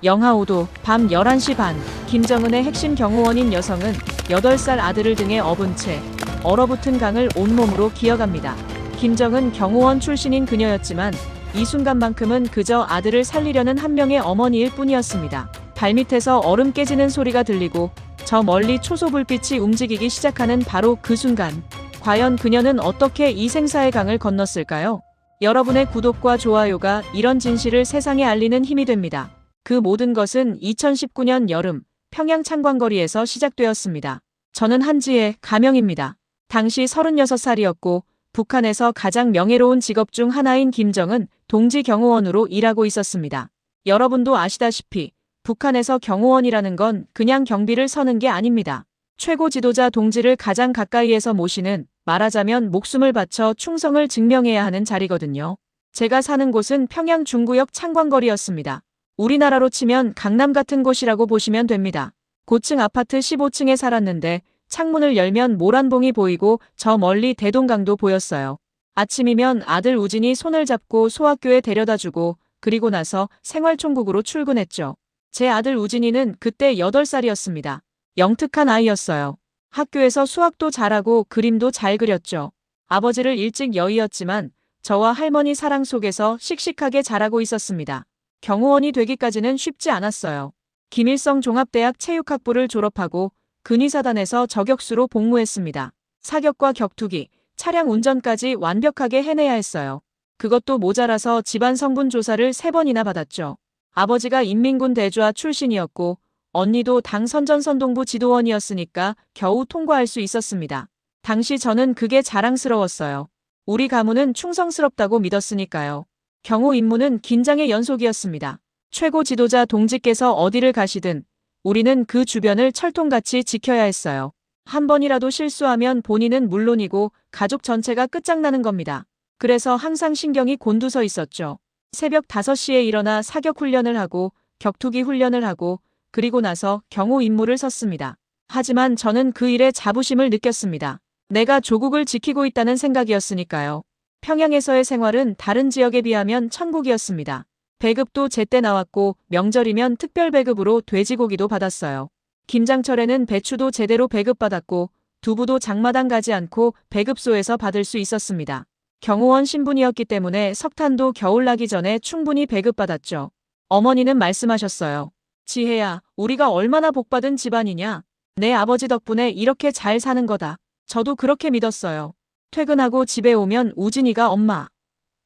영하오도 밤 11시 반, 김정은의 핵심 경호원인 여성은 8살 아들을 등에 업은 채 얼어붙은 강을 온몸으로 기어갑니다. 김정은 경호원 출신인 그녀였지만 이 순간만큼은 그저 아들을 살리려는 한 명의 어머니일 뿐이었습니다. 발밑에서 얼음 깨지는 소리가 들리고 저 멀리 초소불빛이 움직이기 시작하는 바로 그 순간, 과연 그녀는 어떻게 이 생사의 강을 건넜을까요? 여러분의 구독과 좋아요가 이런 진실을 세상에 알리는 힘이 됩니다. 그 모든 것은 2019년 여름 평양 창광거리에서 시작되었습니다. 저는 한지의 가명입니다. 당시 36살이었고 북한에서 가장 명예로운 직업 중 하나인 김정은 동지 경호원으로 일하고 있었습니다. 여러분도 아시다시피 북한에서 경호원이라는 건 그냥 경비를 서는 게 아닙니다. 최고 지도자 동지를 가장 가까이에서 모시는, 말하자면 목숨을 바쳐 충성을 증명해야 하는 자리거든요. 제가 사는 곳은 평양 중구역 창광거리였습니다. 우리나라로 치면 강남 같은 곳이라고 보시면 됩니다. 고층 아파트 15층에 살았는데 창문을 열면 모란봉이 보이고 저 멀리 대동강도 보였어요. 아침이면 아들 우진이 손을 잡고 소학교에 데려다주고 그리고 나서 생활총국으로 출근했죠. 제 아들 우진이는 그때 8살이었습니다. 영특한 아이였어요. 학교에서 수학도 잘하고 그림도 잘 그렸죠. 아버지를 일찍 여의었지만 저와 할머니 사랑 속에서 씩씩하게 자라고 있었습니다. 경호원이 되기까지는 쉽지 않았어요. 김일성 종합대학 체육학부를 졸업하고 근위사단에서 저격수로 복무했습니다. 사격과 격투기, 차량 운전까지 완벽하게 해내야 했어요. 그것도 모자라서 집안 성분 조사를 3번이나 받았죠. 아버지가 인민군 대주하 출신이었고 언니도 당 선전선동부 지도원이었으니까 겨우 통과할 수 있었습니다. 당시 저는 그게 자랑스러웠어요. 우리 가문은 충성스럽다고 믿었으니까요. 경호 임무는 긴장의 연속이었습니다. 최고 지도자 동지께서 어디를 가시든 우리는 그 주변을 철통같이 지켜야 했어요. 한 번이라도 실수하면 본인은 물론이고 가족 전체가 끝장나는 겁니다. 그래서 항상 신경이 곤두서 있었죠. 새벽 5시에 일어나 사격 훈련을 하고 격투기 훈련을 하고 그리고 나서 경호 임무를 섰습니다. 하지만 저는 그 일에 자부심을 느꼈습니다. 내가 조국을 지키고 있다는 생각이었으니까요. 평양에서의 생활은 다른 지역에 비하면 천국이었습니다. 배급도 제때 나왔고 명절이면 특별 배급으로 돼지고기도 받았어요. 김장철에는 배추도 제대로 배급받았고 두부도 장마당 가지 않고 배급소에서 받을 수 있었습니다. 경호원 신분이었기 때문에 석탄도 겨울 나기 전에 충분히 배급받았죠. 어머니는 말씀하셨어요. 지혜야, 우리가 얼마나 복받은 집안이냐. 내 아버지 덕분에 이렇게 잘 사는 거다. 저도 그렇게 믿었어요. 퇴근하고 집에 오면 우진이가 엄마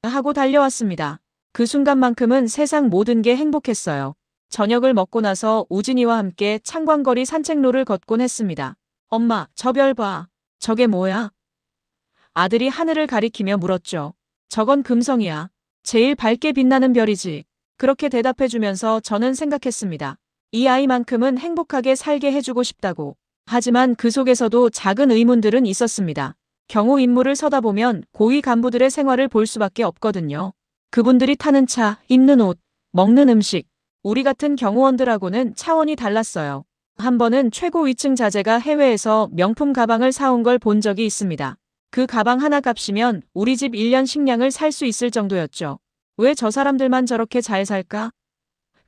하고 달려왔습니다. 그 순간만큼은 세상 모든 게 행복했어요. 저녁을 먹고 나서 우진이와 함께 창광거리 산책로를 걷곤 했습니다. 엄마, 저 별 봐. 저게 뭐야? 아들이 하늘을 가리키며 물었죠. 저건 금성이야. 제일 밝게 빛나는 별이지. 그렇게 대답해주면서 저는 생각했습니다. 이 아이만큼은 행복하게 살게 해주고 싶다고. 하지만 그 속에서도 작은 의문들은 있었습니다. 경호 임무를 서다 보면 고위 간부들의 생활을 볼 수밖에 없거든요. 그분들이 타는 차, 입는 옷, 먹는 음식. 우리 같은 경호원들하고는 차원이 달랐어요. 한 번은 최고 위층 자제가 해외에서 명품 가방을 사온 걸 본 적이 있습니다. 그 가방 하나 값이면 우리 집 1년 식량을 살 수 있을 정도였죠. 왜 저 사람들만 저렇게 잘 살까?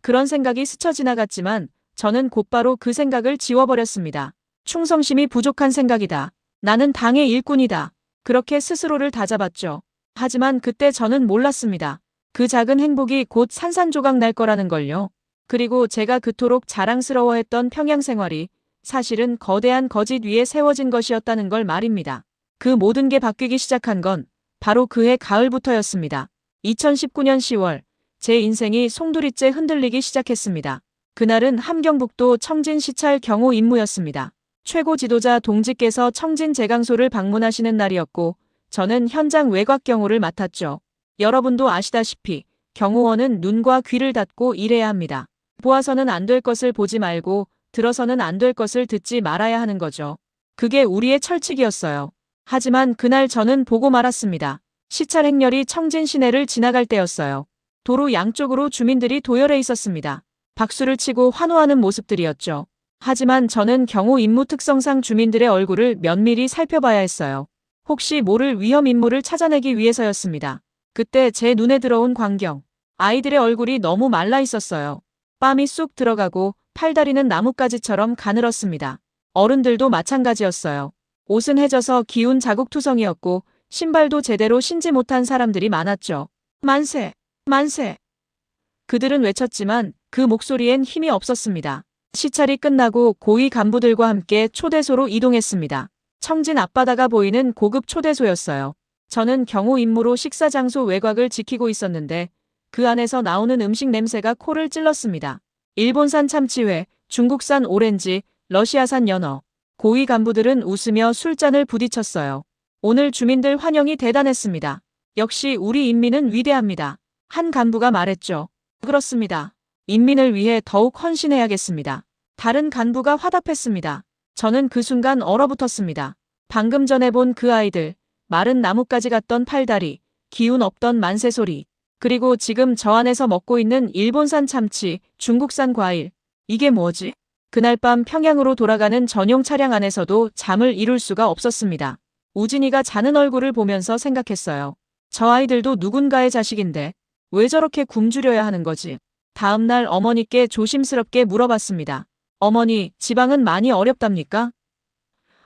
그런 생각이 스쳐 지나갔지만 저는 곧바로 그 생각을 지워버렸습니다. 충성심이 부족한 생각이다. 나는 당의 일꾼이다. 그렇게 스스로를 다잡았죠. 하지만 그때 저는 몰랐습니다. 그 작은 행복이 곧 산산조각 날 거라는 걸요. 그리고 제가 그토록 자랑스러워했던 평양 생활이 사실은 거대한 거짓 위에 세워진 것이었다는 걸 말입니다. 그 모든 게 바뀌기 시작한 건 바로 그해 가을부터였습니다. 2019년 10월, 제 인생이 송두리째 흔들리기 시작했습니다. 그날은 함경북도 청진 시찰 경호 임무였습니다. 최고 지도자 동지께서 청진 제강소를 방문하시는 날이었고 저는 현장 외곽 경호를 맡았죠. 여러분도 아시다시피 경호원은 눈과 귀를 닫고 일해야 합니다. 보아서는 안 될 것을 보지 말고 들어서는 안 될 것을 듣지 말아야 하는 거죠. 그게 우리의 철칙이었어요. 하지만 그날 저는 보고 말았습니다. 시찰 행렬이 청진 시내를 지나갈 때였어요. 도로 양쪽으로 주민들이 도열해 있었습니다. 박수를 치고 환호하는 모습들이었죠. 하지만 저는 경호 임무 특성상 주민들의 얼굴을 면밀히 살펴봐야 했어요. 혹시 모를 위험 인물을 찾아내기 위해서였습니다. 그때 제 눈에 들어온 광경. 아이들의 얼굴이 너무 말라 있었어요. 뺨이 쑥 들어가고 팔다리는 나뭇가지처럼 가늘었습니다. 어른들도 마찬가지였어요. 옷은 해져서 기운 자국투성이었고 신발도 제대로 신지 못한 사람들이 많았죠. 만세! 만세! 그들은 외쳤지만 그 목소리엔 힘이 없었습니다. 시찰이 끝나고 고위 간부들과 함께 초대소로 이동했습니다. 청진 앞바다가 보이는 고급 초대소였어요. 저는 경호 임무로 식사 장소 외곽을 지키고 있었는데 그 안에서 나오는 음식 냄새가 코를 찔렀습니다. 일본산 참치회, 중국산 오렌지, 러시아산 연어. 고위 간부들은 웃으며 술잔을 부딪혔어요. 오늘 주민들 환영이 대단했습니다. 역시 우리 인민은 위대합니다. 한 간부가 말했죠. 그렇습니다. 인민을 위해 더욱 헌신해야겠습니다. 다른 간부가 화답했습니다. 저는 그 순간 얼어붙었습니다. 방금 전에 본 그 아이들, 마른 나뭇가지 같던 팔다리, 기운 없던 만세 소리, 그리고 지금 저 안에서 먹고 있는 일본산 참치, 중국산 과일. 이게 뭐지? 그날 밤 평양으로 돌아가는 전용 차량 안에서도 잠을 이룰 수가 없었습니다. 우진이가 자는 얼굴을 보면서 생각했어요. 저 아이들도 누군가의 자식인데 왜 저렇게 굶주려야 하는 거지? 다음 날 어머니께 조심스럽게 물어봤습니다. 어머니, 지방은 많이 어렵답니까?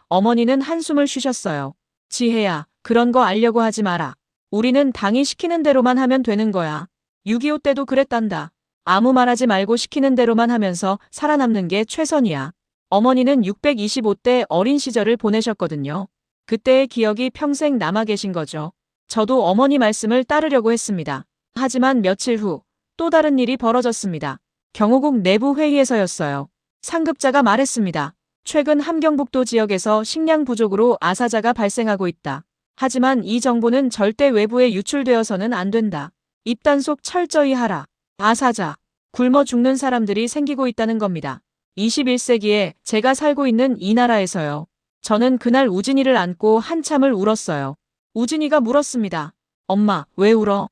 어머니는 한숨을 쉬셨어요. 지혜야, 그런 거 알려고 하지 마라. 우리는 당이 시키는 대로만 하면 되는 거야. 6.25 때도 그랬단다. 아무 말하지 말고 시키는 대로만 하면서 살아남는 게 최선이야. 어머니는 625때 어린 시절을 보내셨거든요. 그때의 기억이 평생 남아 계신 거죠. 저도 어머니 말씀을 따르려고 했습니다. 하지만 며칠 후 또 다른 일이 벌어졌습니다. 경호국 내부 회의에서였어요. 상급자가 말했습니다. 최근 함경북도 지역에서 식량 부족으로 아사자가 발생하고 있다. 하지만 이 정보는 절대 외부에 유출되어서는 안 된다. 입단속 철저히 하라. 아사자, 굶어 죽는 사람들이 생기고 있다는 겁니다. 21세기에 제가 살고 있는 이 나라에서요. 저는 그날 우진이를 안고 한참을 울었어요. 우진이가 물었습니다. 엄마, 왜 울어?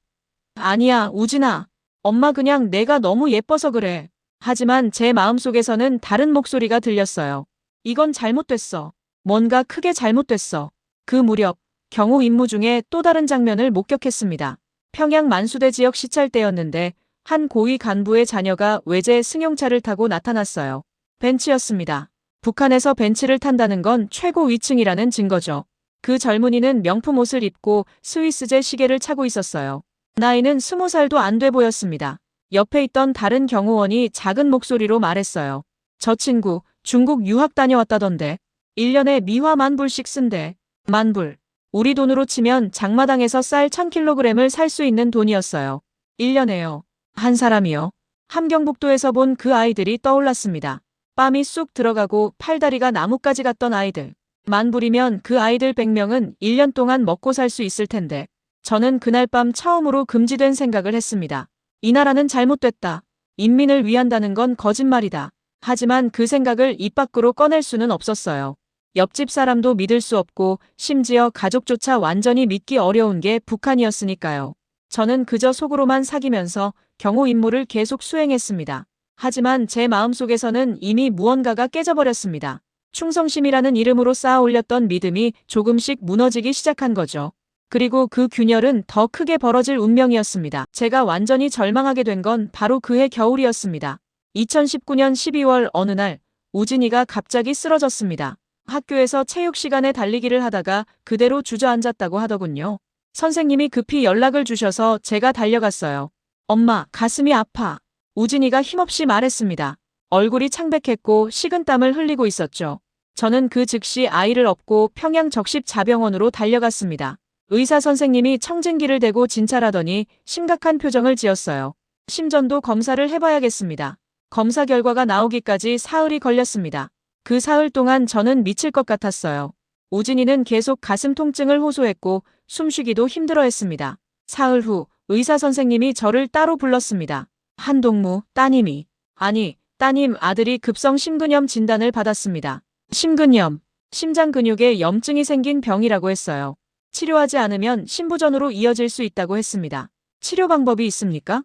아니야, 우진아. 엄마 그냥 내가 너무 예뻐서 그래. 하지만 제 마음속에서는 다른 목소리가 들렸어요. 이건 잘못됐어. 뭔가 크게 잘못됐어. 그 무렵 경호 임무 중에 또 다른 장면을 목격했습니다. 평양 만수대 지역 시찰 때였는데 한 고위 간부의 자녀가 외제 승용차를 타고 나타났어요. 벤츠였습니다. 북한에서 벤츠를 탄다는 건 최고 위층이라는 증거죠. 그 젊은이는 명품 옷을 입고 스위스제 시계를 차고 있었어요. 나이는 20살도 안 돼 보였습니다. 옆에 있던 다른 경호원이 작은 목소리로 말했어요. 저 친구 중국 유학 다녀왔다던데 1년에 미화 10,000불씩 쓴대. 10,000불. 우리 돈으로 치면 장마당에서 쌀 1000kg을 살 수 있는 돈이었어요. 1년에요. 한 사람이요. 함경북도에서 본 그 아이들이 떠올랐습니다. 뺨이 쑥 들어가고 팔다리가 나뭇가지 같던 아이들. 10,000불이면 그 아이들 100명은 1년 동안 먹고 살 수 있을 텐데. 저는 그날 밤 처음으로 금지된 생각을 했습니다. 이 나라는 잘못됐다. 인민을 위한다는 건 거짓말이다. 하지만 그 생각을 입 밖으로 꺼낼 수는 없었어요. 옆집 사람도 믿을 수 없고 심지어 가족조차 완전히 믿기 어려운 게 북한이었으니까요. 저는 그저 속으로만 사귀면서 경호 임무를 계속 수행했습니다. 하지만 제 마음속에서는 이미 무언가가 깨져버렸습니다. 충성심이라는 이름으로 쌓아 올렸던 믿음이 조금씩 무너지기 시작한 거죠. 그리고 그 균열은 더 크게 벌어질 운명이었습니다. 제가 완전히 절망하게 된 건 바로 그해 겨울이었습니다. 2019년 12월 어느 날 우진이가 갑자기 쓰러졌습니다. 학교에서 체육 시간에 달리기를 하다가 그대로 주저앉았다고 하더군요. 선생님이 급히 연락을 주셔서 제가 달려갔어요. 엄마, 가슴이 아파. 우진이가 힘없이 말했습니다. 얼굴이 창백했고 식은땀을 흘리고 있었죠. 저는 그 즉시 아이를 업고 평양 적십자병원으로 달려갔습니다. 의사 선생님이 청진기를 대고 진찰하더니 심각한 표정을 지었어요. 심전도 검사를 해봐야겠습니다. 검사 결과가 나오기까지 사흘이 걸렸습니다. 그 사흘 동안 저는 미칠 것 같았어요. 우진이는 계속 가슴 통증을 호소했고 숨쉬기도 힘들어했습니다. 사흘 후 의사 선생님이 저를 따로 불렀습니다. 한동무, 따님이. 아니, 따님 아들이 급성 심근염 진단을 받았습니다. 심근염, 심장 근육에 염증이 생긴 병이라고 했어요. 치료하지 않으면 심부전으로 이어질 수 있다고 했습니다. 치료 방법이 있습니까?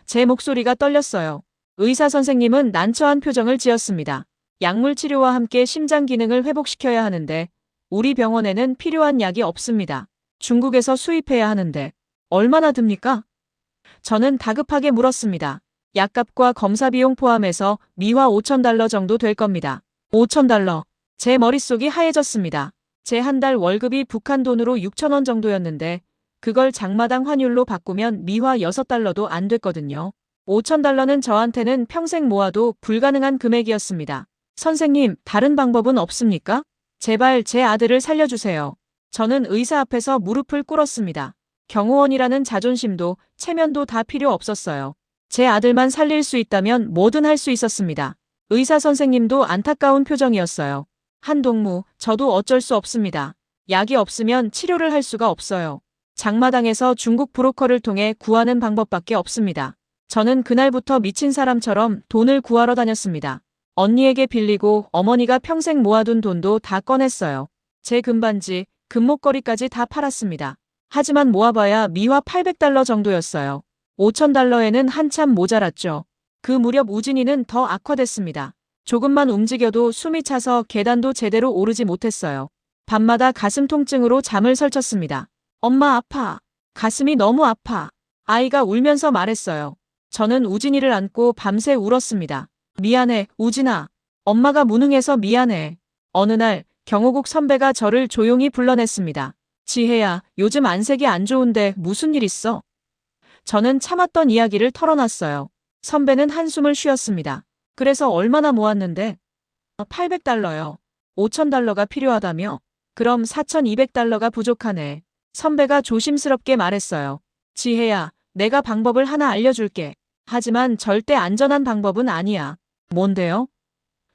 제 목소리가 떨렸어요. 의사 선생님은 난처한 표정을 지었습니다. 약물 치료와 함께 심장 기능을 회복시켜야 하는데 우리 병원에는 필요한 약이 없습니다. 중국에서 수입해야 하는데 얼마나 듭니까? 저는 다급하게 물었습니다. 약값과 검사 비용 포함해서 미화 5,000달러 정도 될 겁니다. 5,000달러. 제 머릿속이 하얘졌습니다. 제 한 달 월급이 북한 돈으로 6,000원 정도였는데 그걸 장마당 환율로 바꾸면 미화 6달러도 안 됐거든요. 5,000달러는 저한테는 평생 모아도 불가능한 금액이었습니다. 선생님, 다른 방법은 없습니까? 제발 제 아들을 살려주세요. 저는 의사 앞에서 무릎을 꿇었습니다. 경호원이라는 자존심도 체면도 다 필요 없었어요. 제 아들만 살릴 수 있다면 뭐든 할 수 있었습니다. 의사 선생님도 안타까운 표정이었어요. 한동무, 저도 어쩔 수 없습니다. 약이 없으면 치료를 할 수가 없어요. 장마당에서 중국 브로커를 통해 구하는 방법밖에 없습니다. 저는 그날부터 미친 사람처럼 돈을 구하러 다녔습니다. 언니에게 빌리고 어머니가 평생 모아둔 돈도 다 꺼냈어요. 제 금반지, 금목걸이까지 다 팔았습니다. 하지만 모아봐야 미화 800달러 정도였어요. 5,000달러에는 한참 모자랐죠. 그 무렵 우진이는 더 악화됐습니다. 조금만 움직여도 숨이 차서 계단도 제대로 오르지 못했어요. 밤마다 가슴 통증으로 잠을 설쳤습니다. 엄마 아파. 가슴이 너무 아파. 아이가 울면서 말했어요. 저는 우진이를 안고 밤새 울었습니다. 미안해, 우진아. 엄마가 무능해서 미안해. 어느 날 경호국 선배가 저를 조용히 불러냈습니다. 지혜야, 요즘 안색이 안 좋은데 무슨 일 있어? 저는 참았던 이야기를 털어놨어요. 선배는 한숨을 쉬었습니다. 그래서 얼마나 모았는데? 800달러요. 5,000달러가 필요하다며? 그럼 4,200달러가 부족하네. 선배가 조심스럽게 말했어요. 지혜야, 내가 방법을 하나 알려줄게. 하지만 절대 안전한 방법은 아니야. 뭔데요?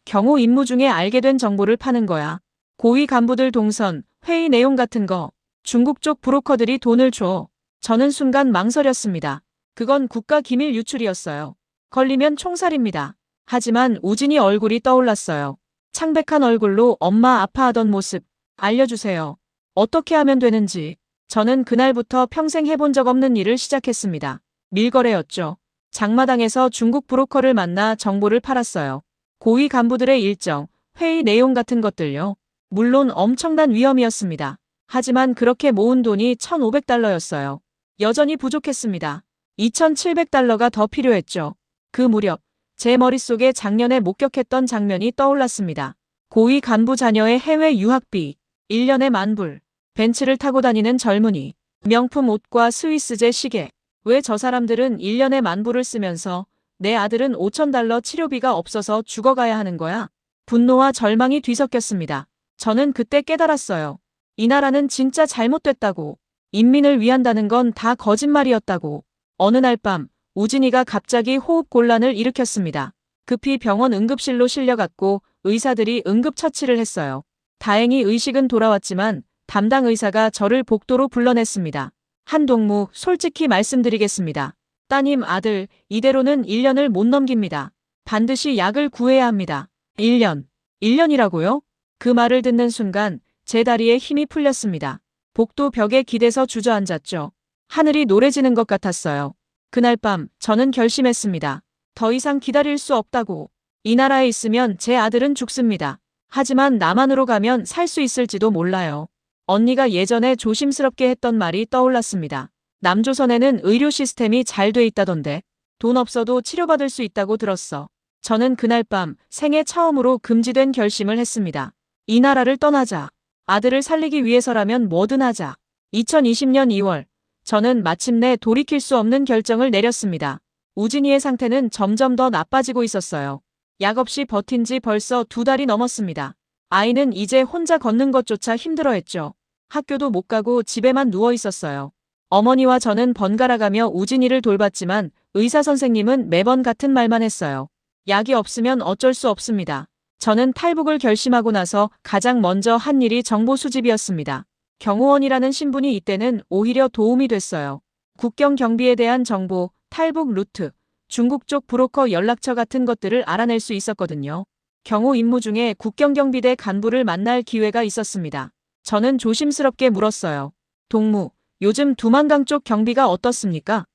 경호 임무 중에 알게 된 정보를 파는 거야. 고위 간부들 동선, 회의 내용 같은 거. 중국 쪽 브로커들이 돈을 줘. 저는 순간 망설였습니다. 그건 국가 기밀 유출이었어요. 걸리면 총살입니다. 하지만 우진이 얼굴이 떠올랐어요. 창백한 얼굴로 엄마 아파하던 모습. 알려주세요. 어떻게 하면 되는지. 저는 그날부터 평생 해본 적 없는 일을 시작했습니다. 밀거래였죠. 장마당에서 중국 브로커를 만나 정보를 팔았어요. 고위 간부들의 일정, 회의 내용 같은 것들요. 물론 엄청난 위험이었습니다. 하지만 그렇게 모은 돈이 1,500달러였어요. 여전히 부족했습니다. 2,700달러가 더 필요했죠. 그 무렵 제 머릿속에 작년에 목격했던 장면이 떠올랐습니다. 고위 간부 자녀의 해외 유학비, 1년에 10,000불. 벤츠를 타고 다니는 젊은이, 명품 옷과 스위스제 시계. 왜 저 사람들은 1년에 10,000불을 쓰면서 내 아들은 5,000달러 치료비가 없어서 죽어가야 하는 거야? 분노와 절망이 뒤섞였습니다. 저는 그때 깨달았어요. 이 나라는 진짜 잘못됐다고. 인민을 위한다는 건 다 거짓말이었다고. 어느 날 밤 우진이가 갑자기 호흡곤란을 일으켰습니다. 급히 병원 응급실로 실려갔고 의사들이 응급처치를 했어요. 다행히 의식은 돌아왔지만 담당 의사가 저를 복도로 불러냈습니다. 한동무, 솔직히 말씀드리겠습니다. 따님 아들, 이대로는 1년을 못 넘깁니다. 반드시 약을 구해야 합니다. 1년. 1년이라고요? 그 말을 듣는 순간 제 다리에 힘이 풀렸습니다. 복도 벽에 기대서 주저앉았죠. 하늘이 노래지는 것 같았어요. 그날 밤 저는 결심했습니다. 더 이상 기다릴 수 없다고. 이 나라에 있으면 제 아들은 죽습니다. 하지만 남한으로 가면 살 수 있을지도 몰라요. 언니가 예전에 조심스럽게 했던 말이 떠올랐습니다. 남조선에는 의료 시스템이 잘 돼 있다던데. 돈 없어도 치료받을 수 있다고 들었어. 저는 그날 밤 생애 처음으로 금지된 결심을 했습니다. 이 나라를 떠나자. 아들을 살리기 위해서라면 뭐든 하자. 2020년 2월, 저는 마침내 돌이킬 수 없는 결정을 내렸습니다. 우진이의 상태는 점점 더 나빠지고 있었어요. 약 없이 버틴 지 벌써 2달이 넘었습니다. 아이는 이제 혼자 걷는 것조차 힘들어했죠. 학교도 못 가고 집에만 누워 있었어요. 어머니와 저는 번갈아가며 우진이를 돌봤지만 의사 선생님은 매번 같은 말만 했어요. 약이 없으면 어쩔 수 없습니다. 저는 탈북을 결심하고 나서 가장 먼저 한 일이 정보 수집이었습니다. 경호원이라는 신분이 이때는 오히려 도움이 됐어요. 국경 경비에 대한 정보, 탈북 루트, 중국 쪽 브로커 연락처 같은 것들을 알아낼 수 있었거든요. 경호 임무 중에 국경경비대 간부를 만날 기회가 있었습니다. 저는 조심스럽게 물었어요. 동무, 요즘 두만강 쪽 경비가 어떻습니까?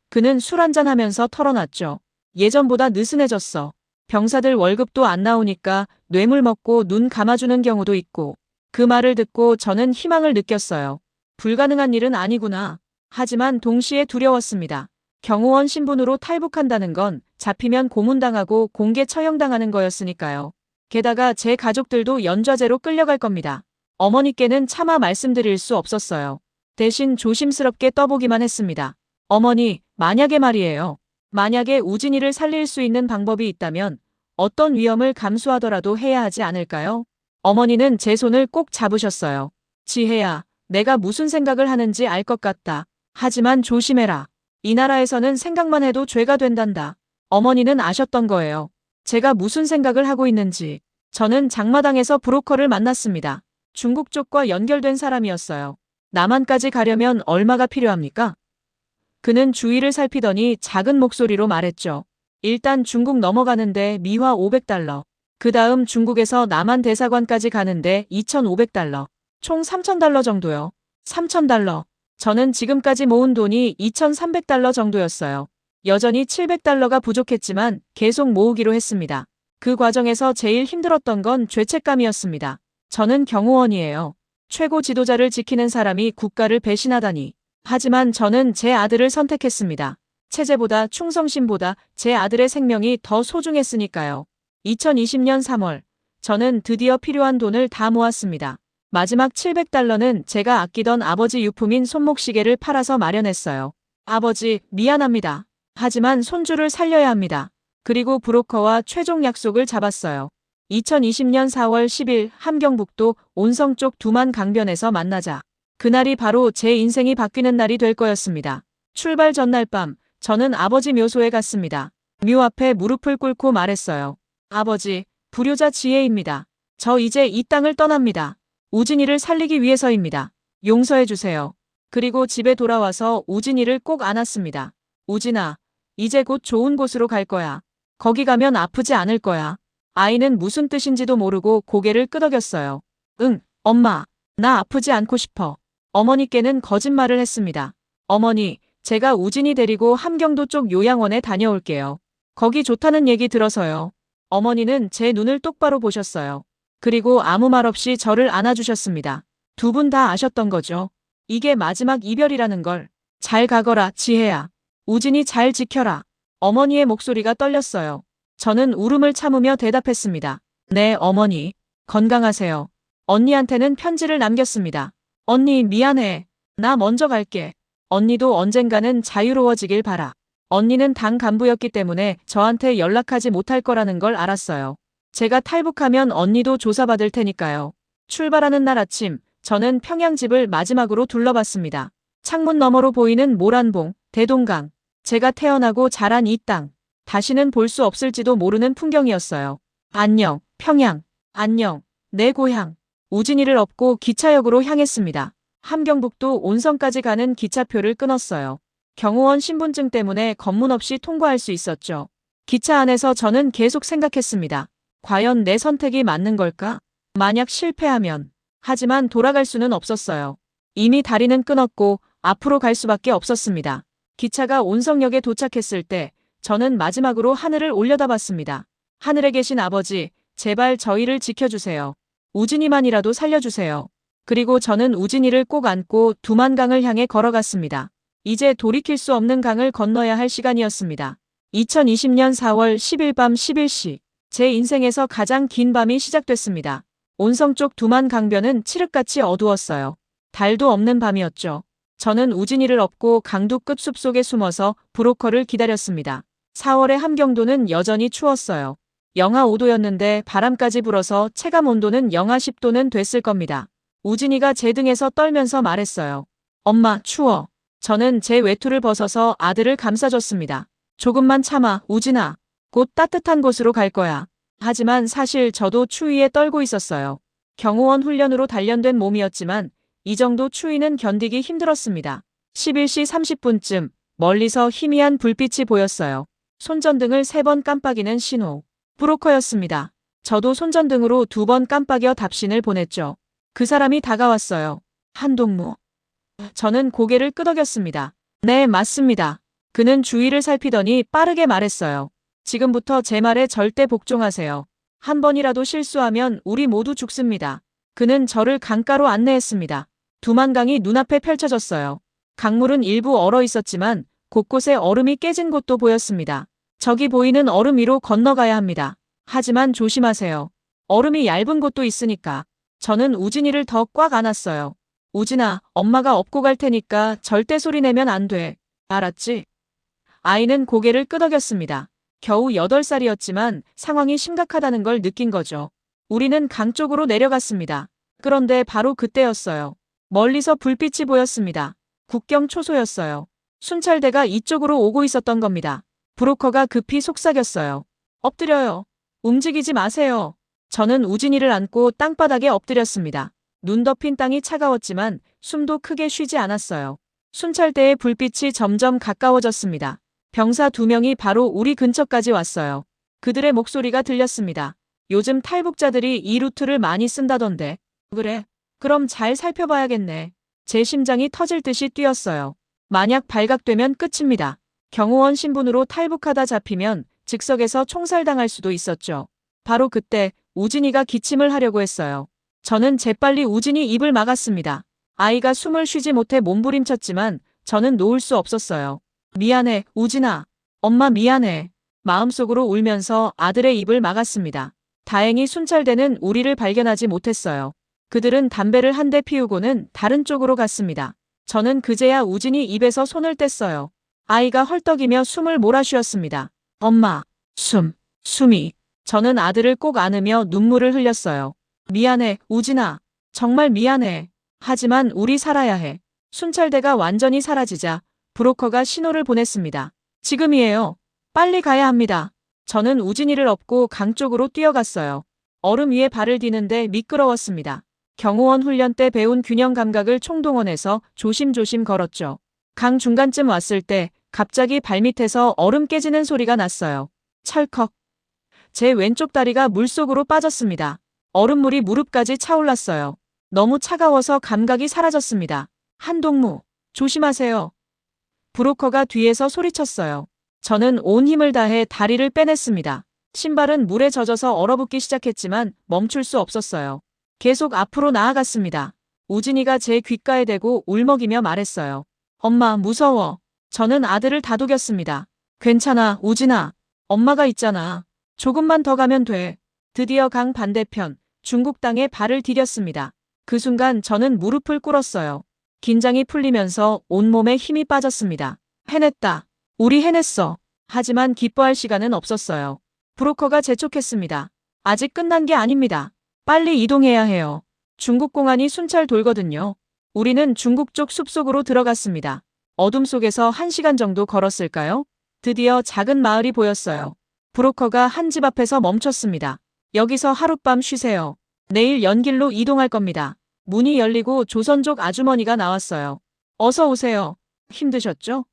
그는 술 한잔하면서 털어놨죠. 예전보다 느슨해졌어. 병사들 월급도 안 나오니까 뇌물 먹고 눈 감아주는 경우도 있고. 그 말을 듣고 저는 희망을 느꼈어요. 불가능한 일은 아니구나. 하지만 동시에 두려웠습니다. 경호원 신분으로 탈북한다는 건 잡히면 고문당하고 공개 처형당하는 거였으니까요. 게다가 제 가족들도 연좌제로 끌려갈 겁니다. 어머니께는 차마 말씀드릴 수 없었어요. 대신 조심스럽게 떠보기만 했습니다. 어머니, 만약에 말이에요. 만약에 우진이를 살릴 수 있는 방법이 있다면 어떤 위험을 감수하더라도 해야 하지 않을까요? 어머니는 제 손을 꼭 잡으셨어요. 지혜야, 내가 무슨 생각을 하는지 알 것 같다. 하지만 조심해라. 이 나라에서는 생각만 해도 죄가 된단다. 어머니는 아셨던 거예요. 제가 무슨 생각을 하고 있는지. 저는 장마당에서 브로커를 만났습니다. 중국 쪽과 연결된 사람이었어요. 남한까지 가려면 얼마가 필요합니까? 그는 주위를 살피더니 작은 목소리로 말했죠. 일단 중국 넘어가는데 미화 500달러. 그 다음 중국에서 남한 대사관까지 가는데 2,500달러. 총 3,000달러 정도요. 3,000달러. 저는 지금까지 모은 돈이 2,300달러 정도였어요. 여전히 700달러가 부족했지만 계속 모으기로 했습니다. 그 과정에서 제일 힘들었던 건 죄책감이었습니다. 저는 경호원이에요. 최고 지도자를 지키는 사람이 국가를 배신하다니. 하지만 저는 제 아들을 선택했습니다. 체제보다 충성심보다 제 아들의 생명이 더 소중했으니까요. 2020년 3월, 저는 드디어 필요한 돈을 다 모았습니다. 마지막 700달러는 제가 아끼던 아버지 유품인 손목시계를 팔아서 마련했어요. 아버지, 미안합니다. 하지만 손주를 살려야 합니다. 그리고 브로커와 최종 약속을 잡았어요. 2020년 4월 10일 함경북도 온성 쪽 두만 강변에서 만나자. 그날이 바로 제 인생이 바뀌는 날이 될 거였습니다. 출발 전날 밤, 저는 아버지 묘소에 갔습니다. 묘 앞에 무릎을 꿇고 말했어요. 아버지, 불효자 지혜입니다. 저 이제 이 땅을 떠납니다. 우진이를 살리기 위해서입니다. 용서해 주세요. 그리고 집에 돌아와서 우진이를 꼭 안았습니다. 우진아, 이제 곧 좋은 곳으로 갈 거야. 거기 가면 아프지 않을 거야. 아이는 무슨 뜻인지도 모르고 고개를 끄덕였어요. 응, 엄마, 나 아프지 않고 싶어. 어머니께는 거짓말을 했습니다. 어머니, 제가 우진이 데리고 함경도 쪽 요양원에 다녀올게요. 거기 좋다는 얘기 들어서요. 어머니는 제 눈을 똑바로 보셨어요. 그리고 아무 말 없이 저를 안아주셨습니다. 두 분 다 아셨던 거죠. 이게 마지막 이별이라는 걸. 잘 가거라, 지혜야. 우진이 잘 지켜라. 어머니의 목소리가 떨렸어요. 저는 울음을 참으며 대답했습니다. 네, 어머니. 건강하세요. 언니한테는 편지를 남겼습니다. 언니, 미안해. 나 먼저 갈게. 언니도 언젠가는 자유로워지길 바라. 언니는 당 간부였기 때문에 저한테 연락하지 못할 거라는 걸 알았어요. 제가 탈북하면 언니도 조사받을 테니까요. 출발하는 날 아침, 저는 평양집을 마지막으로 둘러봤습니다. 창문 너머로 보이는 모란봉, 대동강. 제가 태어나고 자란 이 땅. 다시는 볼 수 없을지도 모르는 풍경이었어요. 안녕, 평양. 안녕, 내 고향. 우진이를 업고 기차역으로 향했습니다. 함경북도 온성까지 가는 기차표를 끊었어요. 경호원 신분증 때문에 검문 없이 통과할 수 있었죠. 기차 안에서 저는 계속 생각했습니다. 과연 내 선택이 맞는 걸까? 만약 실패하면. 하지만 돌아갈 수는 없었어요. 이미 다리는 끊었고 앞으로 갈 수밖에 없었습니다. 기차가 온성역에 도착했을 때 저는 마지막으로 하늘을 올려다봤습니다. 하늘에 계신 아버지, 제발 저희를 지켜주세요. 우진이만이라도 살려주세요. 그리고 저는 우진이를 꼭 안고 두만강을 향해 걸어갔습니다. 이제 돌이킬 수 없는 강을 건너야 할 시간이었습니다. 2020년 4월 10일 밤 11시. 제 인생에서 가장 긴 밤이 시작됐습니다. 온성 쪽 두만 강변은 칠흑같이 어두웠어요. 달도 없는 밤이었죠. 저는 우진이를 업고 강두 끝 숲속에 숨어서 브로커를 기다렸습니다. 4월의 함경도는 여전히 추웠어요. 영하 5도였는데 바람까지 불어서 체감 온도는 영하 10도는 됐을 겁니다. 우진이가 제 등에서 떨면서 말했어요. 엄마, 추워. 저는 제 외투를 벗어서 아들을 감싸줬습니다. 조금만 참아, 우진아. 곧 따뜻한 곳으로 갈 거야. 하지만 사실 저도 추위에 떨고 있었어요. 경호원 훈련으로 단련된 몸이었지만 이 정도 추위는 견디기 힘들었습니다. 11시 30분쯤 멀리서 희미한 불빛이 보였어요. 손전등을 3번 깜빡이는 신호. 브로커였습니다. 저도 손전등으로 2번 깜빡여 답신을 보냈죠. 그 사람이 다가왔어요. 한동무. 저는 고개를 끄덕였습니다. 네, 맞습니다. 그는 주위를 살피더니 빠르게 말했어요. 지금부터 제 말에 절대 복종하세요. 한 번이라도 실수하면 우리 모두 죽습니다. 그는 저를 강가로 안내했습니다. 두만강이 눈앞에 펼쳐졌어요. 강물은 일부 얼어 있었지만 곳곳에 얼음이 깨진 곳도 보였습니다. 저기 보이는 얼음 위로 건너가야 합니다. 하지만 조심하세요. 얼음이 얇은 곳도 있으니까. 저는 우진이를 더 꽉 안았어요. 우진아, 엄마가 업고 갈 테니까 절대 소리 내면 안 돼. 알았지? 아이는 고개를 끄덕였습니다. 겨우 8살이었지만 상황이 심각하다는 걸 느낀 거죠. 우리는 강 쪽으로 내려갔습니다. 그런데 바로 그때였어요. 멀리서 불빛이 보였습니다. 국경 초소였어요. 순찰대가 이쪽으로 오고 있었던 겁니다. 브로커가 급히 속삭였어요. 엎드려요. 움직이지 마세요. 저는 우진이를 안고 땅바닥에 엎드렸습니다. 눈 덮인 땅이 차가웠지만 숨도 크게 쉬지 않았어요. 순찰대의 불빛이 점점 가까워졌습니다. 병사 2명이 바로 우리 근처까지 왔어요. 그들의 목소리가 들렸습니다. 요즘 탈북자들이 이 루트를 많이 쓴다던데. 그래? 그럼 잘 살펴봐야겠네. 제 심장이 터질 듯이 뛰었어요. 만약 발각되면 끝입니다. 경호원 신분으로 탈북하다 잡히면 즉석에서 총살당할 수도 있었죠. 바로 그때 우진이가 기침을 하려고 했어요. 저는 재빨리 우진이 입을 막았습니다. 아이가 숨을 쉬지 못해 몸부림쳤지만 저는 놓을 수 없었어요. 미안해, 우진아. 엄마 미안해. 마음속으로 울면서 아들의 입을 막았습니다. 다행히 순찰대는 우리를 발견하지 못했어요. 그들은 담배를 한 대 피우고는 다른 쪽으로 갔습니다. 저는 그제야 우진이 입에서 손을 뗐어요. 아이가 헐떡이며 숨을 몰아쉬었습니다. 엄마, 숨이. 저는 아들을 꼭 안으며 눈물을 흘렸어요. 미안해, 우진아. 정말 미안해. 하지만 우리 살아야 해. 순찰대가 완전히 사라지자 브로커가 신호를 보냈습니다. 지금이에요. 빨리 가야 합니다. 저는 우진이를 업고 강 쪽으로 뛰어갔어요. 얼음 위에 발을 디는데 미끄러웠습니다. 경호원 훈련 때 배운 균형 감각을 총동원해서 조심조심 걸었죠. 강 중간쯤 왔을 때 갑자기 발밑에서 얼음 깨지는 소리가 났어요. 찰컥. 제 왼쪽 다리가 물속으로 빠졌습니다. 얼음물이 무릎까지 차올랐어요. 너무 차가워서 감각이 사라졌습니다. 한동무, 조심하세요. 브로커가 뒤에서 소리쳤어요. 저는 온 힘을 다해 다리를 빼냈습니다. 신발은 물에 젖어서 얼어붙기 시작했지만 멈출 수 없었어요. 계속 앞으로 나아갔습니다. 우진이가 제 귓가에 대고 울먹이며 말했어요. 엄마, 무서워. 저는 아들을 다독였습니다. 괜찮아, 우진아. 엄마가 있잖아. 조금만 더 가면 돼. 드디어 강 반대편, 중국 땅에 발을 디뎠습니다. 그 순간 저는 무릎을 꿇었어요. 긴장이 풀리면서 온몸에 힘이 빠졌습니다. 해냈다. 우리 해냈어. 하지만 기뻐할 시간은 없었어요. 브로커가 재촉했습니다. 아직 끝난 게 아닙니다. 빨리 이동해야 해요. 중국 공안이 순찰 돌거든요. 우리는 중국 쪽 숲속으로 들어갔습니다. 어둠 속에서 1시간 정도 걸었을까요? 드디어 작은 마을이 보였어요. 브로커가 한 집 앞에서 멈췄습니다. 여기서 하룻밤 쉬세요. 내일 연길로 이동할 겁니다. 문이 열리고 조선족 아주머니가 나왔어요. 어서 오세요. 힘드셨죠?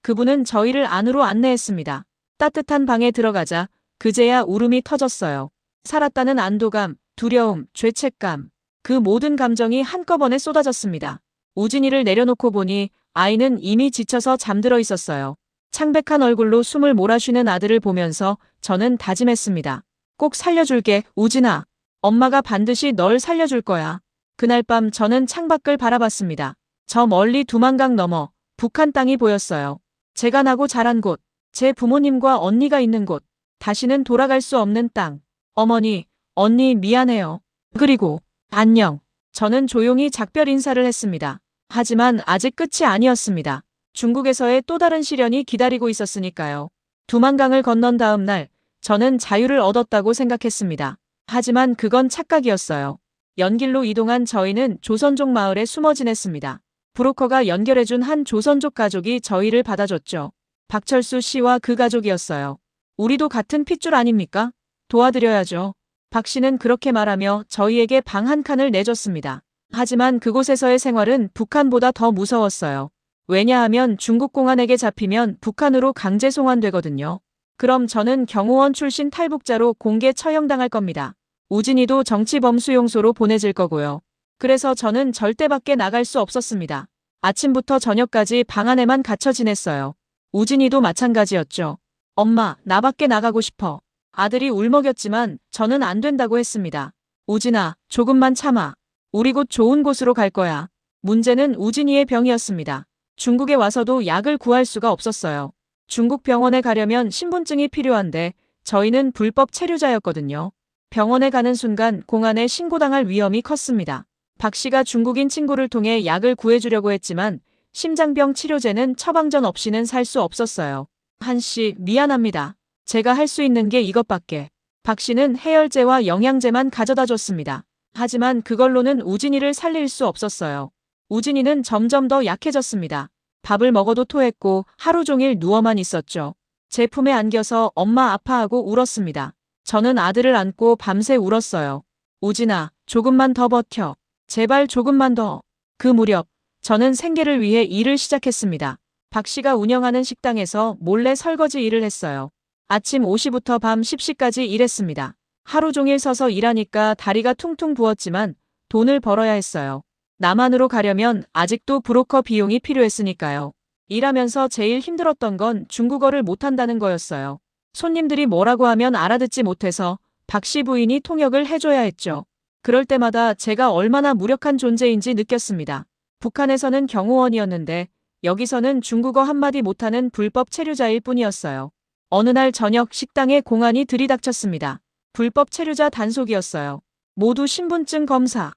그분은 저희를 안으로 안내했습니다. 따뜻한 방에 들어가자 그제야 울음이 터졌어요. 살았다는 안도감, 두려움, 죄책감. 그 모든 감정이 한꺼번에 쏟아졌습니다. 우진이를 내려놓고 보니 아이는 이미 지쳐서 잠들어 있었어요. 창백한 얼굴로 숨을 몰아쉬는 아들을 보면서 저는 다짐했습니다. 꼭 살려줄게, 우진아. 엄마가 반드시 널 살려줄 거야. 그날 밤 저는 창밖을 바라봤습니다. 저 멀리 두만강 너머 북한 땅이 보였어요. 제가 나고 자란 곳, 제 부모님과 언니가 있는 곳, 다시는 돌아갈 수 없는 땅. 어머니, 언니 미안해요. 그리고 안녕. 저는 조용히 작별 인사를 했습니다. 하지만 아직 끝이 아니었습니다. 중국에서의 또 다른 시련이 기다리고 있었으니까요. 두만강을 건넌 다음 날 저는 자유를 얻었다고 생각했습니다. 하지만 그건 착각이었어요. 연길로 이동한 저희는 조선족 마을에 숨어 지냈습니다. 브로커가 연결해준 한 조선족 가족이 저희를 받아줬죠. 박철수 씨와 그 가족이었어요. 우리도 같은 핏줄 아닙니까? 도와드려야죠. 박 씨는 그렇게 말하며 저희에게 방 한 칸을 내줬습니다. 하지만 그곳에서의 생활은 북한보다 더 무서웠어요. 왜냐하면 중국 공안에게 잡히면 북한으로 강제 송환되거든요. 그럼 저는 경호원 출신 탈북자로 공개 처형당할 겁니다. 우진이도 정치범수용소로 보내질 거고요. 그래서 저는 절대 밖에 나갈 수 없었습니다. 아침부터 저녁까지 방 안에만 갇혀 지냈어요. 우진이도 마찬가지였죠. 엄마, 나 밖에 나가고 싶어. 아들이 울먹였지만 저는 안 된다고 했습니다. 우진아, 조금만 참아. 우리 곧 좋은 곳으로 갈 거야. 문제는 우진이의 병이었습니다. 중국에 와서도 약을 구할 수가 없었어요. 중국 병원에 가려면 신분증이 필요한데 저희는 불법 체류자였거든요. 병원에 가는 순간 공안에 신고당할 위험이 컸습니다. 박 씨가 중국인 친구를 통해 약을 구해주려고 했지만 심장병 치료제는 처방전 없이는 살 수 없었어요. 한 씨, 미안합니다. 제가 할 수 있는 게 이것밖에. 박 씨는 해열제와 영양제만 가져다 줬습니다. 하지만 그걸로는 우진이를 살릴 수 없었어요. 우진이는 점점 더 약해졌습니다. 밥을 먹어도 토했고 하루 종일 누워만 있었죠. 제 품에 안겨서 엄마 아파하고 울었습니다. 저는 아들을 안고 밤새 울었어요. 우진아, 조금만 더 버텨. 제발 조금만 더. 그 무렵 저는 생계를 위해 일을 시작했습니다. 박 씨가 운영하는 식당에서 몰래 설거지 일을 했어요. 아침 5시부터 밤 10시까지 일했습니다. 하루 종일 서서 일하니까 다리가 퉁퉁 부었지만 돈을 벌어야 했어요. 남한으로 가려면 아직도 브로커 비용이 필요했으니까요. 일하면서 제일 힘들었던 건 중국어를 못한다는 거였어요. 손님들이 뭐라고 하면 알아듣지 못해서 박 씨 부인이 통역을 해줘야 했죠. 그럴 때마다 제가 얼마나 무력한 존재인지 느꼈습니다. 북한에서는 경호원이었는데 여기서는 중국어 한마디 못하는 불법 체류자일 뿐이었어요. 어느 날 저녁 식당에 공안이 들이닥쳤습니다. 불법 체류자 단속이었어요. 모두 신분증 검사.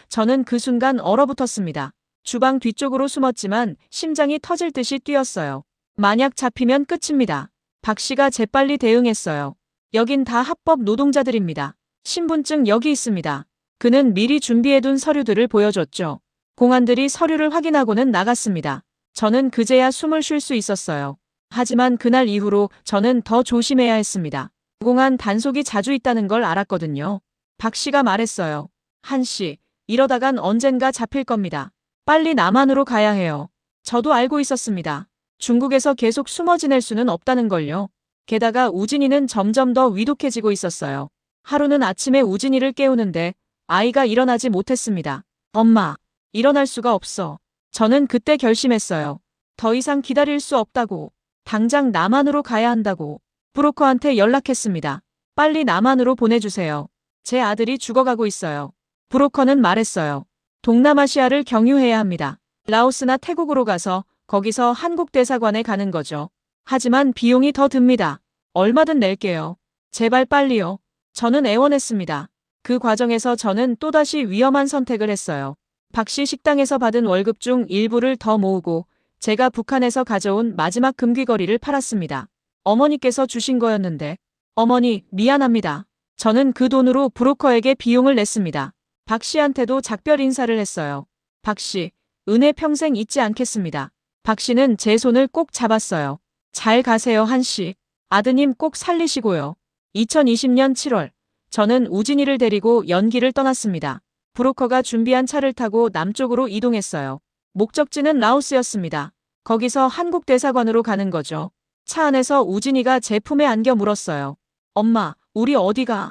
저는 그 순간 얼어붙었습니다. 주방 뒤쪽으로 숨었지만 심장이 터질 듯이 뛰었어요. 만약 잡히면 끝입니다. 박 씨가 재빨리 대응했어요. 여긴 다 합법 노동자들입니다. 신분증 여기 있습니다. 그는 미리 준비해둔 서류들을 보여줬죠. 공안들이 서류를 확인하고는 나갔습니다. 저는 그제야 숨을 쉴 수 있었어요. 하지만 그날 이후로 저는 더 조심해야 했습니다. 공안 단속이 자주 있다는 걸 알았거든요. 박 씨가 말했어요. 한 씨, 이러다간 언젠가 잡힐 겁니다. 빨리 남한으로 가야 해요. 저도 알고 있었습니다. 중국에서 계속 숨어 지낼 수는 없다는 걸요. 게다가 우진이는 점점 더 위독해지고 있었어요. 하루는 아침에 우진이를 깨우는데 아이가 일어나지 못했습니다. 엄마, 일어날 수가 없어. 저는 그때 결심했어요. 더 이상 기다릴 수 없다고. 당장 남한으로 가야 한다고. 브로커한테 연락했습니다. 빨리 남한으로 보내주세요. 제 아들이 죽어가고 있어요. 브로커는 말했어요. 동남아시아를 경유해야 합니다. 라오스나 태국으로 가서 거기서 한국 대사관에 가는 거죠. 하지만 비용이 더 듭니다. 얼마든 낼게요. 제발 빨리요. 저는 애원했습니다. 그 과정에서 저는 또다시 위험한 선택을 했어요. 박 씨 식당에서 받은 월급 중 일부를 더 모으고 제가 북한에서 가져온 마지막 금귀걸이를 팔았습니다. 어머니께서 주신 거였는데. 어머니, 미안합니다. 저는 그 돈으로 브로커에게 비용을 냈습니다. 박 씨한테도 작별 인사를 했어요. 박 씨, 은혜 평생 잊지 않겠습니다. 박 씨는 제 손을 꼭 잡았어요. 잘 가세요, 한 씨. 아드님 꼭 살리시고요. 2020년 7월, 저는 우진이를 데리고 연기를 떠났습니다. 브로커가 준비한 차를 타고 남쪽으로 이동했어요. 목적지는 라오스였습니다. 거기서 한국 대사관으로 가는 거죠. 차 안에서 우진이가 제 품에 안겨 물었어요. 엄마, 우리 어디 가?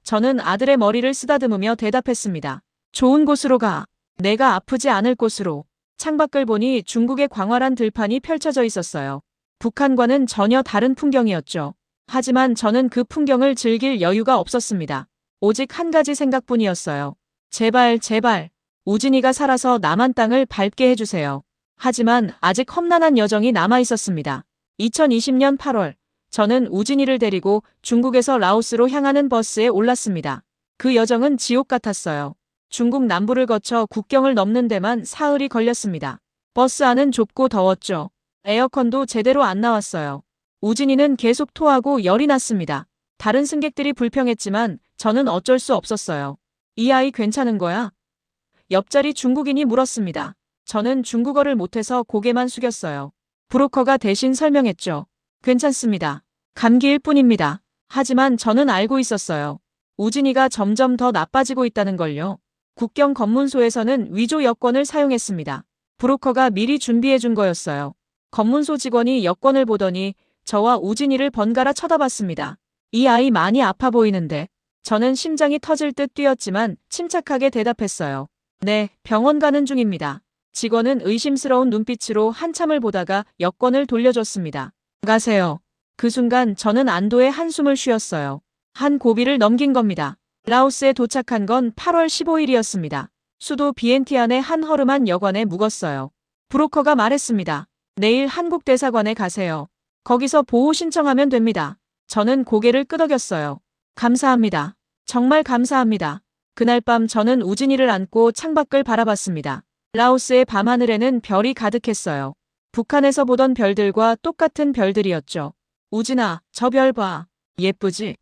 저는 아들의 머리를 쓰다듬으며 대답했습니다. 좋은 곳으로 가. 내가 아프지 않을 곳으로. 창밖을 보니 중국의 광활한 들판이 펼쳐져 있었어요. 북한과는 전혀 다른 풍경이었죠. 하지만 저는 그 풍경을 즐길 여유가 없었습니다. 오직 한 가지 생각뿐이었어요. 제발, 제발. 우진이가 살아서 남한 땅을 밟게 해주세요. 하지만 아직 험난한 여정이 남아 있었습니다. 2020년 8월, 저는 우진이를 데리고 중국에서 라오스로 향하는 버스에 올랐습니다. 그 여정은 지옥 같았어요. 중국 남부를 거쳐 국경을 넘는 데만 사흘이 걸렸습니다. 버스 안은 좁고 더웠죠. 에어컨도 제대로 안 나왔어요. 우진이는 계속 토하고 열이 났습니다. 다른 승객들이 불평했지만 저는 어쩔 수 없었어요. 이 아이 괜찮은 거야? 옆자리 중국인이 물었습니다. 저는 중국어를 못해서 고개만 숙였어요. 브로커가 대신 설명했죠. 괜찮습니다. 감기일 뿐입니다. 하지만 저는 알고 있었어요. 우진이가 점점 더 나빠지고 있다는 걸요. 국경 검문소에서는 위조 여권을 사용했습니다. 브로커가 미리 준비해 준 거였어요. 검문소 직원이 여권을 보더니 저와 우진이를 번갈아 쳐다봤습니다. 이 아이 많이 아파 보이는데. 저는 심장이 터질 듯 뛰었지만 침착하게 대답했어요. 네, 병원 가는 중입니다. 직원은 의심스러운 눈빛으로 한참을 보다가 여권을 돌려줬습니다. 가세요. 그 순간 저는 안도의 한숨을 쉬었어요. 한 고비를 넘긴 겁니다. 라오스에 도착한 건 8월 15일이었습니다. 수도 비엔티안의 한 허름한 여관에 묵었어요. 브로커가 말했습니다. 내일 한국 대사관에 가세요. 거기서 보호 신청하면 됩니다. 저는 고개를 끄덕였어요. 감사합니다. 정말 감사합니다. 그날 밤 저는 우진이를 안고 창밖을 바라봤습니다. 라오스의 밤하늘에는 별이 가득했어요. 북한에서 보던 별들과 똑같은 별들이었죠. 우진아, 저 별 봐. 예쁘지?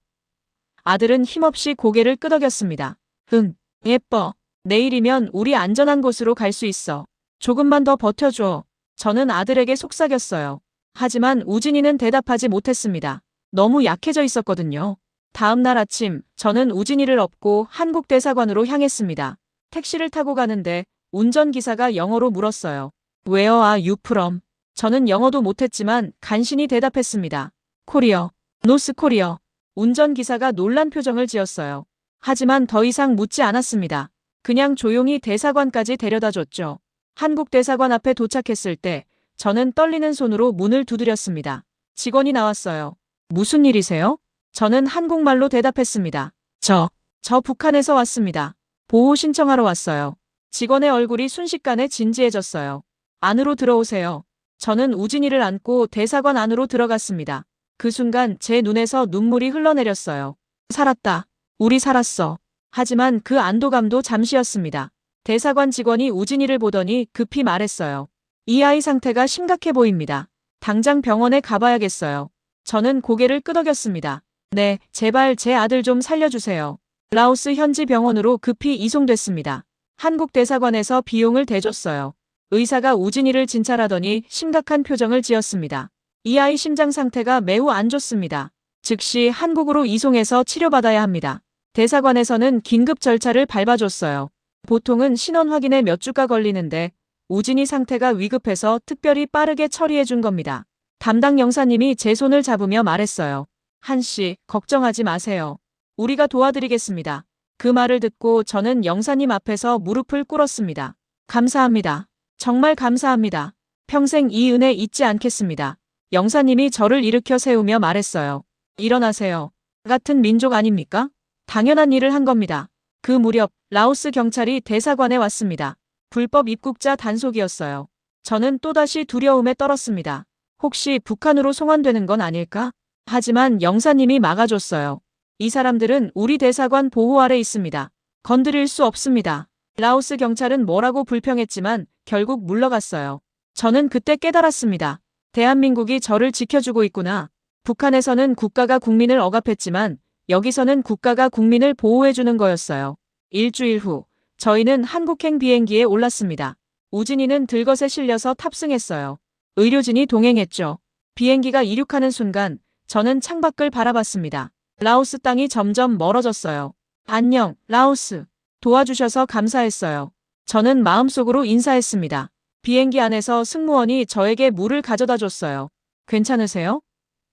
아들은 힘없이 고개를 끄덕였습니다. 응, 예뻐. 내일이면 우리 안전한 곳으로 갈 수 있어. 조금만 더 버텨줘. 저는 아들에게 속삭였어요. 하지만 우진이는 대답하지 못했습니다. 너무 약해져 있었거든요. 다음 날 아침, 저는 우진이를 업고 한국 대사관으로 향했습니다. 택시를 타고 가는데 운전기사가 영어로 물었어요. Where are you from? 저는 영어도 못했지만 간신히 대답했습니다. 코리어, 노스 코리어. 운전기사가 놀란 표정을 지었어요. 하지만 더 이상 묻지 않았습니다. 그냥 조용히 대사관까지 데려다 줬죠. 한국 대사관 앞에 도착했을 때 저는 떨리는 손으로 문을 두드렸습니다. 직원이 나왔어요. 무슨 일이세요? 저는 한국말로 대답했습니다. 저 북한에서 왔습니다. 보호 신청하러 왔어요. 직원의 얼굴이 순식간에 진지해졌어요. 안으로 들어오세요. 저는 우진이를 안고 대사관 안으로 들어갔습니다. 그 순간 제 눈에서 눈물이 흘러내렸어요. 살았다. 우리 살았어. 하지만 그 안도감도 잠시였습니다. 대사관 직원이 우진이를 보더니 급히 말했어요. 이 아이 상태가 심각해 보입니다. 당장 병원에 가봐야겠어요. 저는 고개를 끄덕였습니다. 네, 제발 제 아들 좀 살려주세요. 라오스 현지 병원으로 급히 이송됐습니다. 한국 대사관에서 비용을 대줬어요. 의사가 우진이를 진찰하더니 심각한 표정을 지었습니다. 이 아이 심장 상태가 매우 안 좋습니다. 즉시 한국으로 이송해서 치료받아야 합니다. 대사관에서는 긴급 절차를 밟아줬어요. 보통은 신원 확인에 몇 주가 걸리는데 우진이 상태가 위급해서 특별히 빠르게 처리해 준 겁니다. 담당 영사님이 제 손을 잡으며 말했어요. 한씨, 걱정하지 마세요. 우리가 도와드리겠습니다. 그 말을 듣고 저는 영사님 앞에서 무릎을 꿇었습니다. 감사합니다. 정말 감사합니다. 평생 이 은혜 잊지 않겠습니다. 영사님이 저를 일으켜 세우며 말했어요. 일어나세요. 같은 민족 아닙니까? 당연한 일을 한 겁니다. 그 무렵 라오스 경찰이 대사관에 왔습니다. 불법 입국자 단속이었어요. 저는 또다시 두려움에 떨었습니다. 혹시 북한으로 송환되는 건 아닐까? 하지만 영사님이 막아줬어요. 이 사람들은 우리 대사관 보호 아래 있습니다. 건드릴 수 없습니다. 라오스 경찰은 뭐라고 불평했지만 결국 물러갔어요. 저는 그때 깨달았습니다. 대한민국이 저를 지켜주고 있구나. 북한에서는 국가가 국민을 억압했지만 여기서는 국가가 국민을 보호해주는 거였어요. 일주일 후 저희는 한국행 비행기에 올랐습니다. 우진이는 들것에 실려서 탑승했어요. 의료진이 동행했죠. 비행기가 이륙하는 순간 저는 창밖을 바라봤습니다. 라오스 땅이 점점 멀어졌어요. 안녕, 라오스. 도와주셔서 감사했어요. 저는 마음속으로 인사했습니다. 비행기 안에서 승무원이 저에게 물을 가져다 줬어요. 괜찮으세요?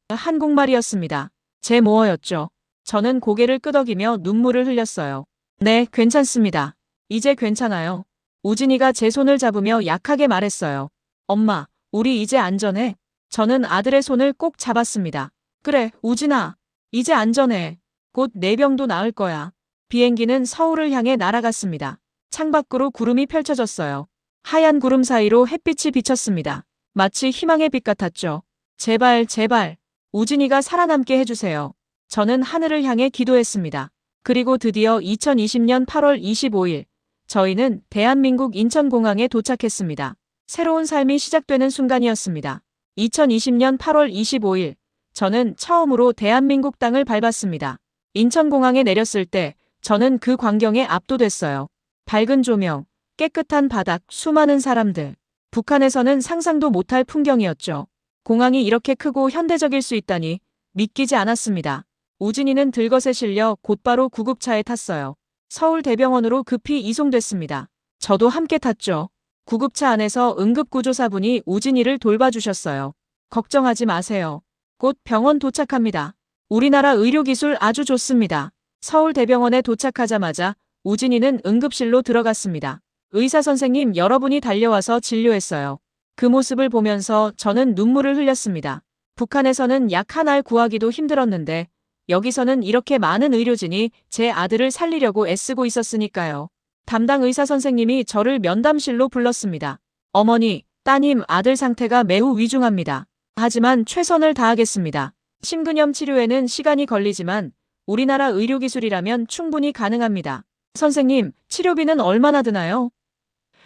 한국말이었습니다. 제 모어였죠. 저는 고개를 끄덕이며 눈물을 흘렸어요. 네, 괜찮습니다. 이제 괜찮아요. 우진이가 제 손을 잡으며 약하게 말했어요. 엄마, 우리 이제 안전해. 저는 아들의 손을 꼭 잡았습니다. 그래, 우진아. 이제 안전해. 곧 내 병도 나을 거야. 비행기는 서울을 향해 날아갔습니다. 창밖으로 구름이 펼쳐졌어요. 하얀 구름 사이로 햇빛이 비쳤습니다. 마치 희망의 빛 같았죠. 제발, 제발. 우진이가 살아남게 해주세요. 저는 하늘을 향해 기도했습니다. 그리고 드디어 2020년 8월 25일, 저희는 대한민국 인천공항에 도착했습니다. 새로운 삶이 시작되는 순간이었습니다. 2020년 8월 25일, 저는 처음으로 대한민국 땅을 밟았습니다. 인천공항에 내렸을 때 저는 그 광경에 압도됐어요. 밝은 조명, 깨끗한 바닥, 수많은 사람들. 북한에서는 상상도 못할 풍경이었죠. 공항이 이렇게 크고 현대적일 수 있다니 믿기지 않았습니다. 우진이는 들것에 실려 곧바로 구급차에 탔어요. 서울대병원으로 급히 이송됐습니다. 저도 함께 탔죠. 구급차 안에서 응급구조사분이 우진이를 돌봐주셨어요. 걱정하지 마세요. 곧 병원 도착합니다. 우리나라 의료기술 아주 좋습니다. 서울대병원에 도착하자마자 우진이는 응급실로 들어갔습니다. 의사 선생님 여러분이 달려와서 진료했어요. 그 모습을 보면서 저는 눈물을 흘렸습니다. 북한에서는 약 한 알 구하기도 힘들었는데 여기서는 이렇게 많은 의료진이 제 아들을 살리려고 애쓰고 있었으니까요. 담당 의사 선생님이 저를 면담실로 불렀습니다. 어머니, 따님, 아들 상태가 매우 위중합니다. 하지만 최선을 다하겠습니다. 심근염 치료에는 시간이 걸리지만 우리나라 의료기술이라면 충분히 가능합니다. 선생님, 치료비는 얼마나 드나요?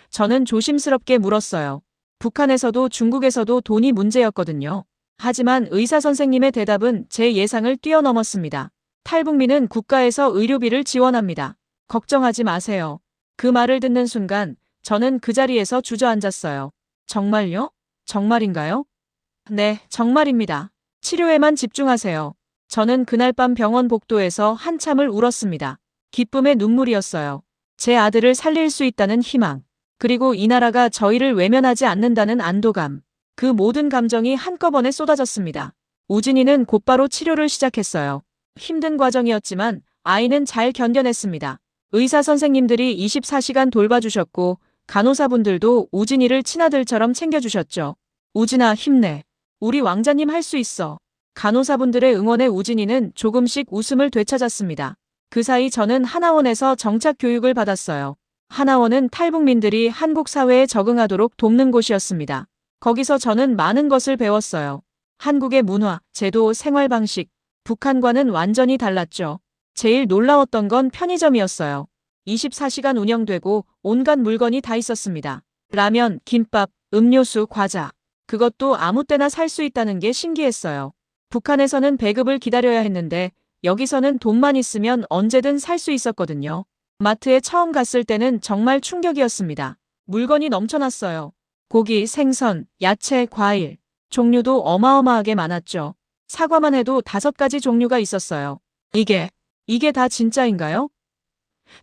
저는 조심스럽게 물었어요. 북한에서도 중국에서도 돈이 문제였거든요. 하지만 의사 선생님의 대답은 제 예상을 뛰어넘었습니다. 탈북민은 국가에서 의료비를 지원합니다. 걱정하지 마세요. 그 말을 듣는 순간 저는 그 자리에서 주저앉았어요. 정말요? 정말인가요? 네, 정말입니다. 치료에만 집중하세요. 저는 그날 밤 병원 복도에서 한참을 울었습니다. 기쁨의 눈물이었어요. 제 아들을 살릴 수 있다는 희망. 그리고 이 나라가 저희를 외면하지 않는다는 안도감. 그 모든 감정이 한꺼번에 쏟아졌습니다. 우진이는 곧바로 치료를 시작했어요. 힘든 과정이었지만 아이는 잘 견뎌냈습니다. 의사 선생님들이 24시간 돌봐주셨고 간호사분들도 우진이를 친아들처럼 챙겨주셨죠. 우진아, 힘내. 우리 왕자님 할 수 있어. 간호사분들의 응원에 우진이는 조금씩 웃음을 되찾았습니다. 그 사이 저는 하나원에서 정착 교육을 받았어요. 하나원은 탈북민들이 한국 사회에 적응하도록 돕는 곳이었습니다. 거기서 저는 많은 것을 배웠어요. 한국의 문화, 제도, 생활 방식, 북한과는 완전히 달랐죠. 제일 놀라웠던 건 편의점이었어요. 24시간 운영되고 온갖 물건이 다 있었습니다. 라면, 김밥, 음료수, 과자. 그것도 아무 때나 살 수 있다는 게 신기했어요. 북한에서는 배급을 기다려야 했는데 여기서는 돈만 있으면 언제든 살 수 있었거든요. 마트에 처음 갔을 때는 정말 충격이었습니다. 물건이 넘쳐났어요. 고기, 생선, 야채, 과일. 종류도 어마어마하게 많았죠. 사과만 해도 5가지 종류가 있었어요. 이게 다 진짜인가요?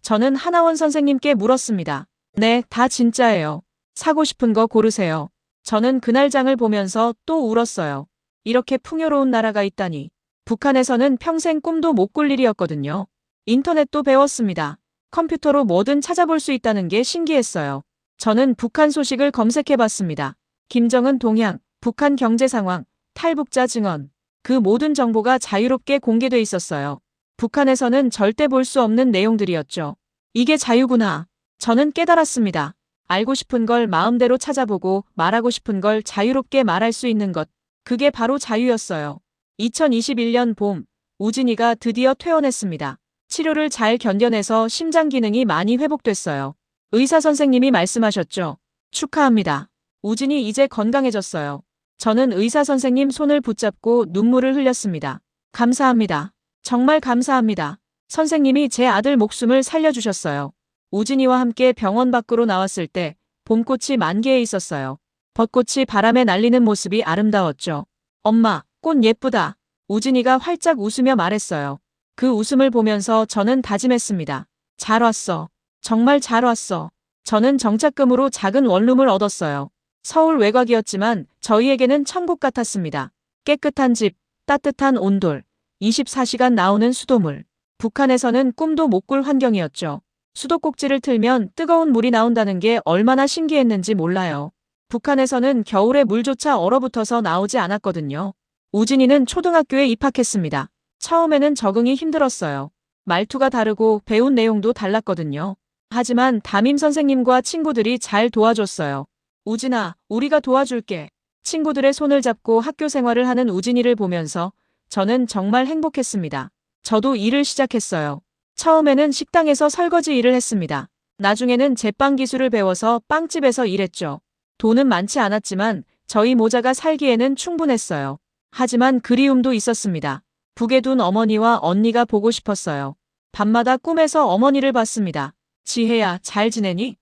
저는 하나원 선생님께 물었습니다. 네, 다 진짜예요. 사고 싶은 거 고르세요. 저는 그날 장을 보면서 또 울었어요. 이렇게 풍요로운 나라가 있다니. 북한에서는 평생 꿈도 못 꿀 일이었거든요. 인터넷도 배웠습니다. 컴퓨터로 뭐든 찾아볼 수 있다는 게 신기했어요. 저는 북한 소식을 검색해봤습니다. 김정은 동향, 북한 경제 상황, 탈북자 증언. 그 모든 정보가 자유롭게 공개돼 있었어요. 북한에서는 절대 볼 수 없는 내용들이었죠. 이게 자유구나. 저는 깨달았습니다. 알고 싶은 걸 마음대로 찾아보고 말하고 싶은 걸 자유롭게 말할 수 있는 것. 그게 바로 자유였어요. 2021년 봄, 우진이가 드디어 퇴원했습니다. 치료를 잘 견뎌내서 심장 기능이 많이 회복됐어요. 의사 선생님이 말씀하셨죠. 축하합니다. 우진이 이제 건강해졌어요. 저는 의사 선생님 손을 붙잡고 눈물을 흘렸습니다. 감사합니다. 정말 감사합니다. 선생님이 제 아들 목숨을 살려주셨어요. 우진이와 함께 병원 밖으로 나왔을 때 봄꽃이 만개해 있었어요. 벚꽃이 바람에 날리는 모습이 아름다웠죠. 엄마, 꽃 예쁘다. 우진이가 활짝 웃으며 말했어요. 그 웃음을 보면서 저는 다짐했습니다. 잘 왔어. 정말 잘 왔어. 저는 정착금으로 작은 원룸을 얻었어요. 서울 외곽이었지만 저희에게는 천국 같았습니다. 깨끗한 집, 따뜻한 온돌, 24시간 나오는 수돗물. 북한에서는 꿈도 못 꿀 환경이었죠. 수도꼭지를 틀면 뜨거운 물이 나온다는 게 얼마나 신기했는지 몰라요. 북한에서는 겨울에 물조차 얼어붙어서 나오지 않았거든요. 우진이는 초등학교에 입학했습니다. 처음에는 적응이 힘들었어요. 말투가 다르고 배운 내용도 달랐거든요. 하지만 담임 선생님과 친구들이 잘 도와줬어요. 우진아, 우리가 도와줄게. 친구들의 손을 잡고 학교 생활을 하는 우진이를 보면서 저는 정말 행복했습니다. 저도 일을 시작했어요. 처음에는 식당에서 설거지 일을 했습니다. 나중에는 제빵 기술을 배워서 빵집에서 일했죠. 돈은 많지 않았지만 저희 모자가 살기에는 충분했어요. 하지만 그리움도 있었습니다. 북에 둔 어머니와 언니가 보고 싶었어요. 밤마다 꿈에서 어머니를 봤습니다. 지혜야, 잘 지내니?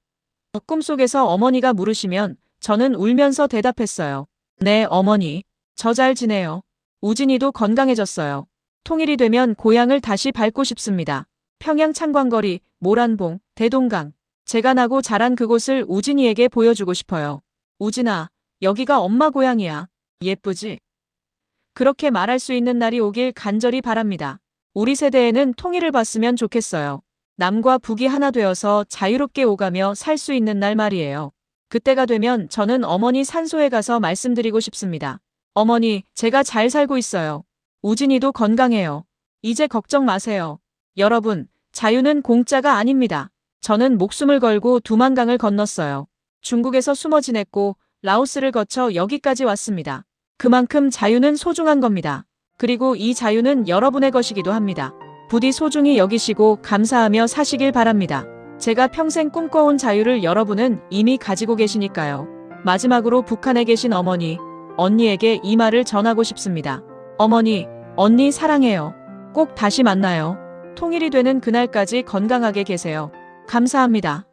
꿈속에서 어머니가 물으시면 저는 울면서 대답했어요. 네, 어머니. 저 잘 지내요. 우진이도 건강해졌어요. 통일이 되면 고향을 다시 밟고 싶습니다. 평양 창광거리, 모란봉, 대동강. 제가 나고 자란 그곳을 우진이에게 보여주고 싶어요. 우진아, 여기가 엄마 고향이야. 예쁘지? 그렇게 말할 수 있는 날이 오길 간절히 바랍니다. 우리 세대에는 통일을 봤으면 좋겠어요. 남과 북이 하나 되어서 자유롭게 오가며 살 수 있는 날 말이에요. 그때가 되면 저는 어머니 산소에 가서 말씀드리고 싶습니다. 어머니, 제가 잘 살고 있어요. 우진이도 건강해요. 이제 걱정 마세요. 여러분, 자유는 공짜가 아닙니다. 저는 목숨을 걸고 두만강을 건넜어요. 중국에서 숨어 지냈고 라오스를 거쳐 여기까지 왔습니다. 그만큼 자유는 소중한 겁니다. 그리고 이 자유는 여러분의 것이기도 합니다. 부디 소중히 여기시고 감사하며 사시길 바랍니다. 제가 평생 꿈꿔온 자유를 여러분은 이미 가지고 계시니까요. 마지막으로 북한에 계신 어머니, 언니에게 이 말을 전하고 싶습니다. 어머니, 언니 사랑해요. 꼭 다시 만나요. 통일이 되는 그날까지 건강하게 계세요. 감사합니다.